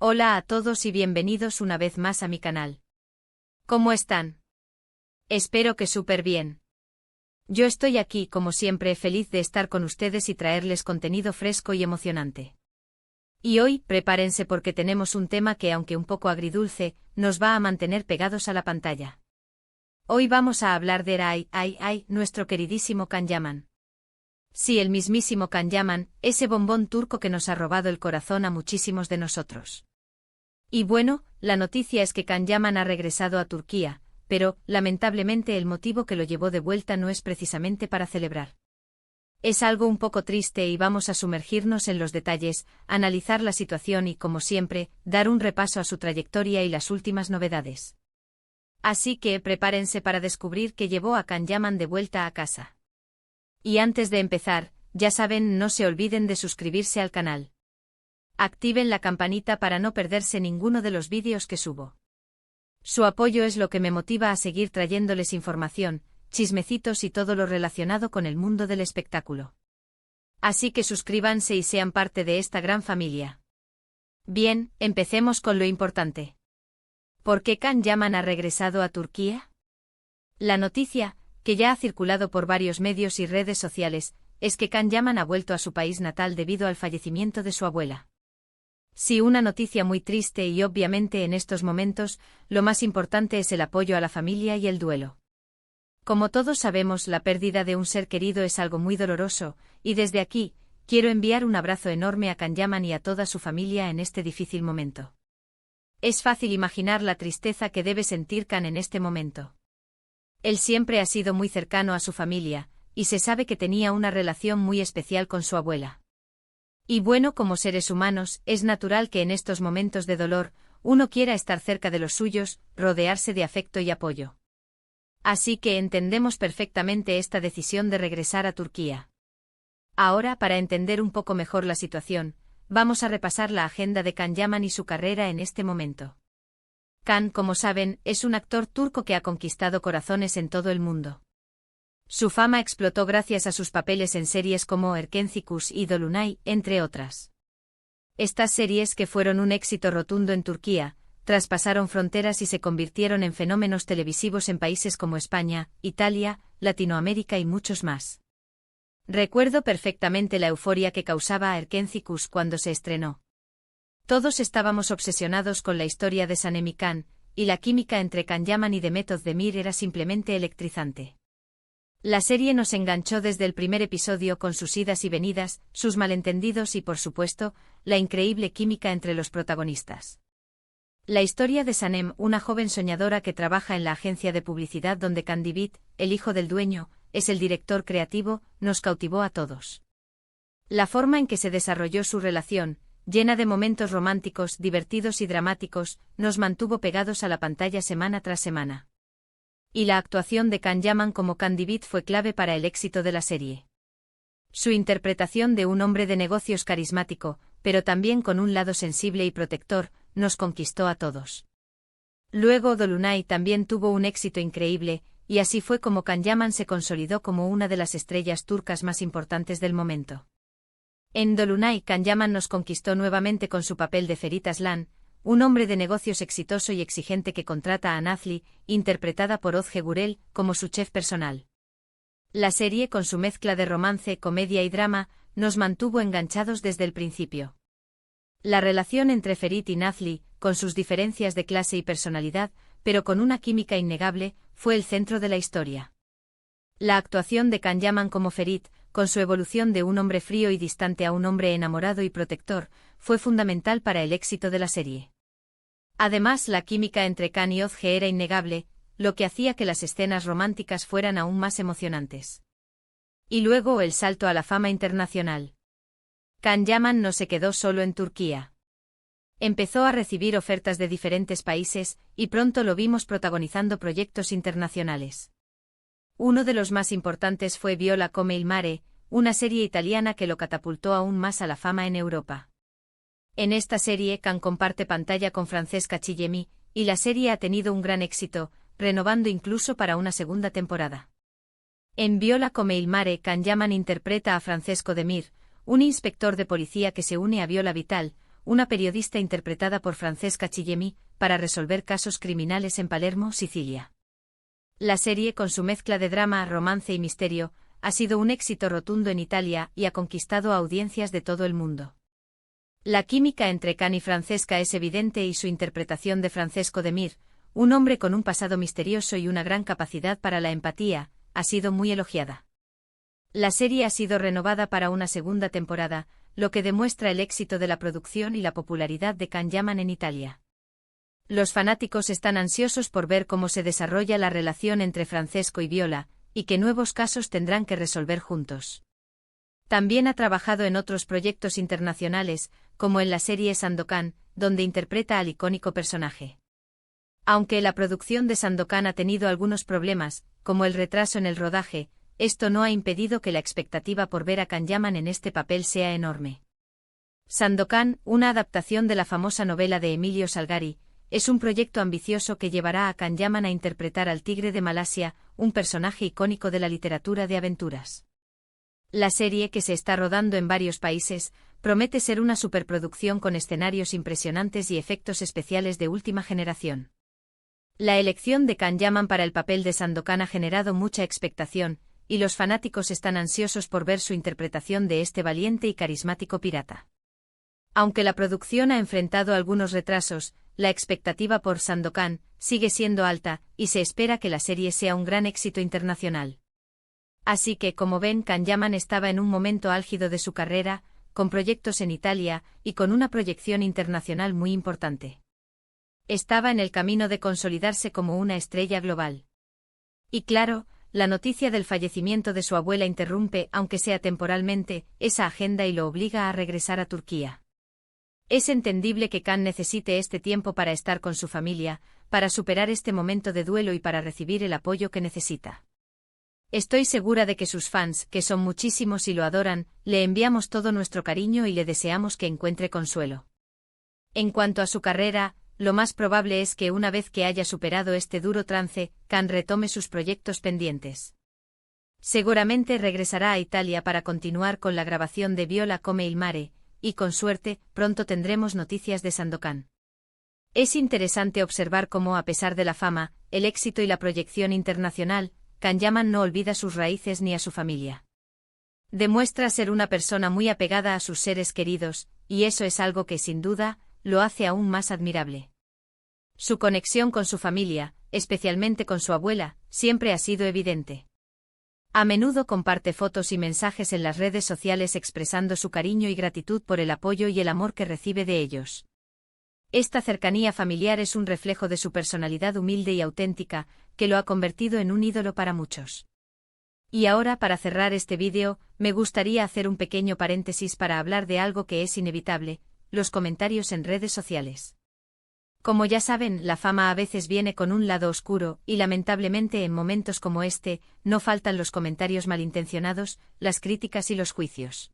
Hola a todos y bienvenidos una vez más a mi canal. ¿Cómo están? Espero que súper bien. Yo estoy aquí, como siempre, feliz de estar con ustedes y traerles contenido fresco y emocionante. Y hoy, prepárense porque tenemos un tema que, aunque un poco agridulce, nos va a mantener pegados a la pantalla. Hoy vamos a hablar de nuestro queridísimo Can Yaman. Sí, el mismísimo Can Yaman, ese bombón turco que nos ha robado el corazón a muchísimos de nosotros. Y bueno, la noticia es que Can Yaman ha regresado a Turquía, pero, lamentablemente, el motivo que lo llevó de vuelta no es precisamente para celebrar. Es algo un poco triste y vamos a sumergirnos en los detalles, analizar la situación y, como siempre, dar un repaso a su trayectoria y las últimas novedades. Así que prepárense para descubrir qué llevó a Can Yaman de vuelta a casa. Y antes de empezar, ya saben, no se olviden de suscribirse al canal. Activen la campanita para no perderse ninguno de los vídeos que subo. Su apoyo es lo que me motiva a seguir trayéndoles información, chismecitos y todo lo relacionado con el mundo del espectáculo. Así que suscríbanse y sean parte de esta gran familia. Bien, empecemos con lo importante. ¿Por qué Can Yaman ha regresado a Turquía? La noticia, que ya ha circulado por varios medios y redes sociales, es que Can Yaman ha vuelto a su país natal debido al fallecimiento de su abuela. Sí, una noticia muy triste y obviamente en estos momentos, lo más importante es el apoyo a la familia y el duelo. Como todos sabemos, la pérdida de un ser querido es algo muy doloroso, y desde aquí, quiero enviar un abrazo enorme a Can Yaman y a toda su familia en este difícil momento. Es fácil imaginar la tristeza que debe sentir Can en este momento. Él siempre ha sido muy cercano a su familia, y se sabe que tenía una relación muy especial con su abuela. Y bueno, como seres humanos, es natural que en estos momentos de dolor, uno quiera estar cerca de los suyos, rodearse de afecto y apoyo. Así que entendemos perfectamente esta decisión de regresar a Turquía. Ahora, para entender un poco mejor la situación, vamos a repasar la agenda de Can Yaman y su carrera en este momento. Can, como saben, es un actor turco que ha conquistado corazones en todo el mundo. Su fama explotó gracias a sus papeles en series como Erkenci y Dolunay, entre otras. Estas series, que fueron un éxito rotundo en Turquía, traspasaron fronteras y se convirtieron en fenómenos televisivos en países como España, Italia, Latinoamérica y muchos más. Recuerdo perfectamente la euforia que causaba Erkenci cuando se estrenó. Todos estábamos obsesionados con la historia de Sanem y Can, y la química entre Can Yaman y Demet Özdemir era simplemente electrizante. La serie nos enganchó desde el primer episodio con sus idas y venidas, sus malentendidos y, por supuesto, la increíble química entre los protagonistas. La historia de Sanem, una joven soñadora que trabaja en la agencia de publicidad donde Can Divit, el hijo del dueño, es el director creativo, nos cautivó a todos. La forma en que se desarrolló su relación, llena de momentos románticos, divertidos y dramáticos, nos mantuvo pegados a la pantalla semana tras semana. Y la actuación de Can Yaman como Can Divit fue clave para el éxito de la serie. Su interpretación de un hombre de negocios carismático, pero también con un lado sensible y protector, nos conquistó a todos. Luego Dolunay también tuvo un éxito increíble, y así fue como Can Yaman se consolidó como una de las estrellas turcas más importantes del momento. En Dolunay, Can Yaman nos conquistó nuevamente con su papel de Ferit Aslan, un hombre de negocios exitoso y exigente que contrata a Nazli, interpretada por Özge Gürel, como su chef personal. La serie, con su mezcla de romance, comedia y drama, nos mantuvo enganchados desde el principio. La relación entre Ferit y Nazli, con sus diferencias de clase y personalidad, pero con una química innegable, fue el centro de la historia. La actuación de Can Yaman como Ferit, con su evolución de un hombre frío y distante a un hombre enamorado y protector, fue fundamental para el éxito de la serie. Además, la química entre Can y Özge era innegable, lo que hacía que las escenas románticas fueran aún más emocionantes. Y luego el salto a la fama internacional. Can Yaman no se quedó solo en Turquía. Empezó a recibir ofertas de diferentes países, y pronto lo vimos protagonizando proyectos internacionales. Uno de los más importantes fue Viola come il mare, una serie italiana que lo catapultó aún más a la fama en Europa. En esta serie Can comparte pantalla con Francesca Chillemi, y la serie ha tenido un gran éxito, renovando incluso para una segunda temporada. En Viola come il mare, Can Yaman interpreta a Francesco Demir, un inspector de policía que se une a Viola Vital, una periodista interpretada por Francesca Chillemi, para resolver casos criminales en Palermo, Sicilia. La serie, con su mezcla de drama, romance y misterio, ha sido un éxito rotundo en Italia y ha conquistado a audiencias de todo el mundo. La química entre Can y Francesca es evidente y su interpretación de Francesco de Mir, un hombre con un pasado misterioso y una gran capacidad para la empatía, ha sido muy elogiada. La serie ha sido renovada para una segunda temporada, lo que demuestra el éxito de la producción y la popularidad de Can Yaman en Italia. Los fanáticos están ansiosos por ver cómo se desarrolla la relación entre Francesco y Viola, y qué nuevos casos tendrán que resolver juntos. También ha trabajado en otros proyectos internacionales, como en la serie Sandokan, donde interpreta al icónico personaje. Aunque la producción de Sandokan ha tenido algunos problemas, como el retraso en el rodaje, esto no ha impedido que la expectativa por ver a Can Yaman en este papel sea enorme. Sandokan, una adaptación de la famosa novela de Emilio Salgari, es un proyecto ambicioso que llevará a Can Yaman a interpretar al tigre de Malasia, un personaje icónico de la literatura de aventuras. La serie, que se está rodando en varios países, promete ser una superproducción con escenarios impresionantes y efectos especiales de última generación. La elección de Can Yaman para el papel de Sandokan ha generado mucha expectación, y los fanáticos están ansiosos por ver su interpretación de este valiente y carismático pirata. Aunque la producción ha enfrentado algunos retrasos, la expectativa por Sandokan sigue siendo alta, y se espera que la serie sea un gran éxito internacional. Así que, como ven, Can Yaman estaba en un momento álgido de su carrera, con proyectos en Italia, y con una proyección internacional muy importante. Estaba en el camino de consolidarse como una estrella global. Y claro, la noticia del fallecimiento de su abuela interrumpe, aunque sea temporalmente, esa agenda y lo obliga a regresar a Turquía. Es entendible que Can necesite este tiempo para estar con su familia, para superar este momento de duelo y para recibir el apoyo que necesita. Estoy segura de que sus fans, que son muchísimos y lo adoran, le enviamos todo nuestro cariño y le deseamos que encuentre consuelo. En cuanto a su carrera, lo más probable es que una vez que haya superado este duro trance, Can retome sus proyectos pendientes. Seguramente regresará a Italia para continuar con la grabación de Viola come il mare, y con suerte, pronto tendremos noticias de Sandokan. Es interesante observar cómo, a pesar de la fama, el éxito y la proyección internacional, Can Yaman no olvida sus raíces ni a su familia. Demuestra ser una persona muy apegada a sus seres queridos, y eso es algo que, sin duda, lo hace aún más admirable. Su conexión con su familia, especialmente con su abuela, siempre ha sido evidente. A menudo comparte fotos y mensajes en las redes sociales expresando su cariño y gratitud por el apoyo y el amor que recibe de ellos. Esta cercanía familiar es un reflejo de su personalidad humilde y auténtica, que lo ha convertido en un ídolo para muchos. Y ahora, para cerrar este vídeo, me gustaría hacer un pequeño paréntesis para hablar de algo que es inevitable: los comentarios en redes sociales. Como ya saben, la fama a veces viene con un lado oscuro, y lamentablemente en momentos como este, no faltan los comentarios malintencionados, las críticas y los juicios.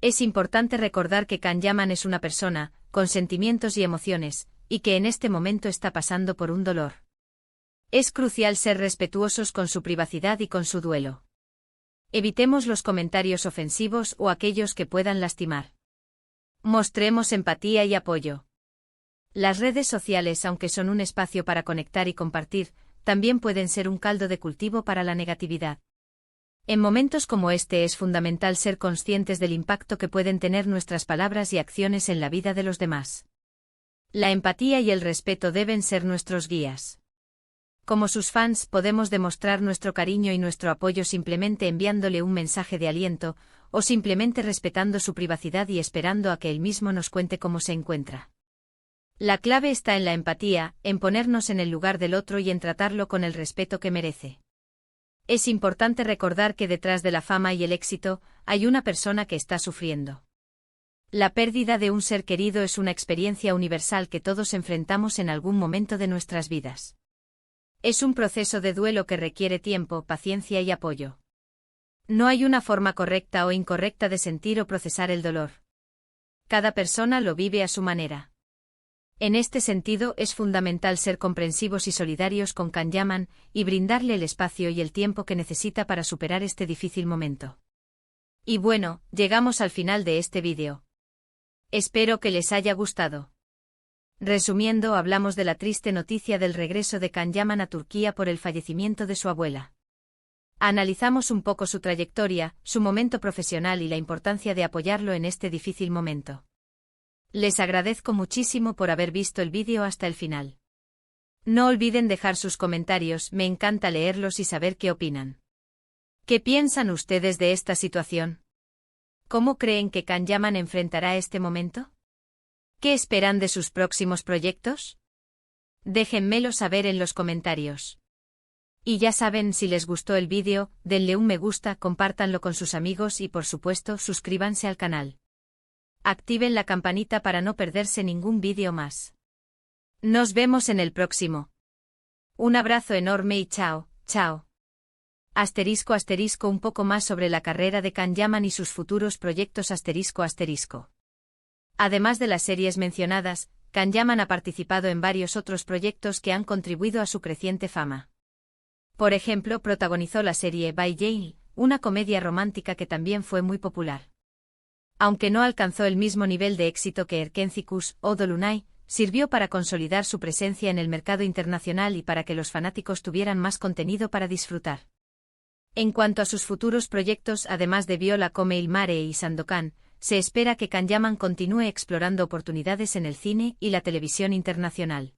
Es importante recordar que Can Yaman es una persona, con sentimientos y emociones, y que en este momento está pasando por un dolor. Es crucial ser respetuosos con su privacidad y con su duelo. Evitemos los comentarios ofensivos o aquellos que puedan lastimar. Mostremos empatía y apoyo. Las redes sociales, aunque son un espacio para conectar y compartir, también pueden ser un caldo de cultivo para la negatividad. En momentos como este es fundamental ser conscientes del impacto que pueden tener nuestras palabras y acciones en la vida de los demás. La empatía y el respeto deben ser nuestros guías. Como sus fans, podemos demostrar nuestro cariño y nuestro apoyo simplemente enviándole un mensaje de aliento, o simplemente respetando su privacidad y esperando a que él mismo nos cuente cómo se encuentra. La clave está en la empatía, en ponernos en el lugar del otro y en tratarlo con el respeto que merece. Es importante recordar que detrás de la fama y el éxito, hay una persona que está sufriendo. La pérdida de un ser querido es una experiencia universal que todos enfrentamos en algún momento de nuestras vidas. Es un proceso de duelo que requiere tiempo, paciencia y apoyo. No hay una forma correcta o incorrecta de sentir o procesar el dolor. Cada persona lo vive a su manera. En este sentido, es fundamental ser comprensivos y solidarios con Can Yaman, y brindarle el espacio y el tiempo que necesita para superar este difícil momento. Y bueno, llegamos al final de este vídeo. Espero que les haya gustado. Resumiendo, hablamos de la triste noticia del regreso de Can Yaman a Turquía por el fallecimiento de su abuela. Analizamos un poco su trayectoria, su momento profesional y la importancia de apoyarlo en este difícil momento. Les agradezco muchísimo por haber visto el vídeo hasta el final. No olviden dejar sus comentarios, me encanta leerlos y saber qué opinan. ¿Qué piensan ustedes de esta situación? ¿Cómo creen que Can Yaman enfrentará este momento? ¿Qué esperan de sus próximos proyectos? Déjenmelo saber en los comentarios. Y ya saben, si les gustó el vídeo, denle un me gusta, compártanlo con sus amigos y por supuesto suscríbanse al canal. Activen la campanita para no perderse ningún vídeo más. Nos vemos en el próximo. Un abrazo enorme y chao, chao. Asterisco asterisco un poco más sobre la carrera de Can Yaman y sus futuros proyectos asterisco asterisco. Además de las series mencionadas, Can Yaman ha participado en varios otros proyectos que han contribuido a su creciente fama. Por ejemplo, protagonizó la serie By Jane, una comedia romántica que también fue muy popular. Aunque no alcanzó el mismo nivel de éxito que Erkencikus o Dolunay, sirvió para consolidar su presencia en el mercado internacional y para que los fanáticos tuvieran más contenido para disfrutar. En cuanto a sus futuros proyectos, además de Viola come il mare y Sandokan, se espera que Can Yaman continúe explorando oportunidades en el cine y la televisión internacional.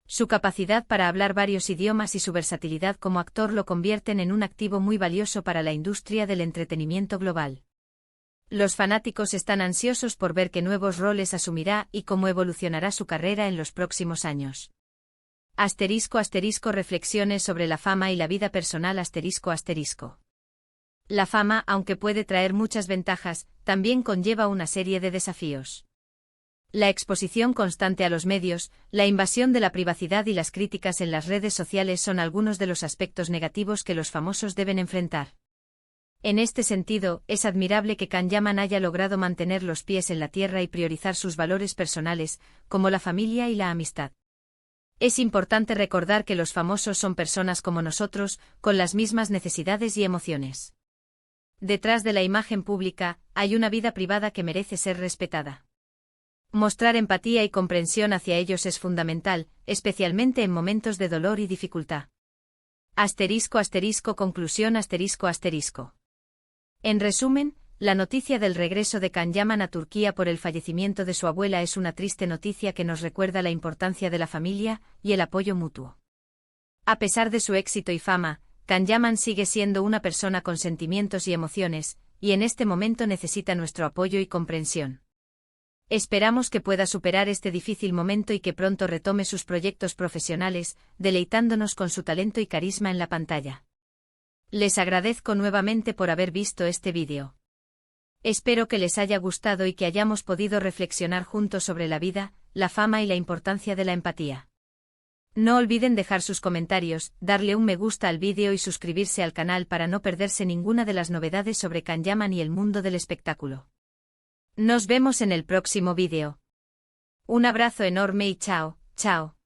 Su capacidad para hablar varios idiomas y su versatilidad como actor lo convierten en un activo muy valioso para la industria del entretenimiento global. Los fanáticos están ansiosos por ver qué nuevos roles asumirá y cómo evolucionará su carrera en los próximos años. Asterisco asterisco reflexiones sobre la fama y la vida personal asterisco asterisco. La fama, aunque puede traer muchas ventajas, también conlleva una serie de desafíos. La exposición constante a los medios, la invasión de la privacidad y las críticas en las redes sociales son algunos de los aspectos negativos que los famosos deben enfrentar. En este sentido, es admirable que Can Yaman haya logrado mantener los pies en la tierra y priorizar sus valores personales, como la familia y la amistad. Es importante recordar que los famosos son personas como nosotros, con las mismas necesidades y emociones. Detrás de la imagen pública, hay una vida privada que merece ser respetada. Mostrar empatía y comprensión hacia ellos es fundamental, especialmente en momentos de dolor y dificultad. Asterisco asterisco conclusión asterisco asterisco. En resumen, la noticia del regreso de Can Yaman a Turquía por el fallecimiento de su abuela es una triste noticia que nos recuerda la importancia de la familia y el apoyo mutuo. A pesar de su éxito y fama, Can Yaman sigue siendo una persona con sentimientos y emociones, y en este momento necesita nuestro apoyo y comprensión. Esperamos que pueda superar este difícil momento y que pronto retome sus proyectos profesionales, deleitándonos con su talento y carisma en la pantalla. Les agradezco nuevamente por haber visto este vídeo. Espero que les haya gustado y que hayamos podido reflexionar juntos sobre la vida, la fama y la importancia de la empatía. No olviden dejar sus comentarios, darle un me gusta al vídeo y suscribirse al canal para no perderse ninguna de las novedades sobre Can Yaman y el mundo del espectáculo. Nos vemos en el próximo vídeo. Un abrazo enorme y chao, chao.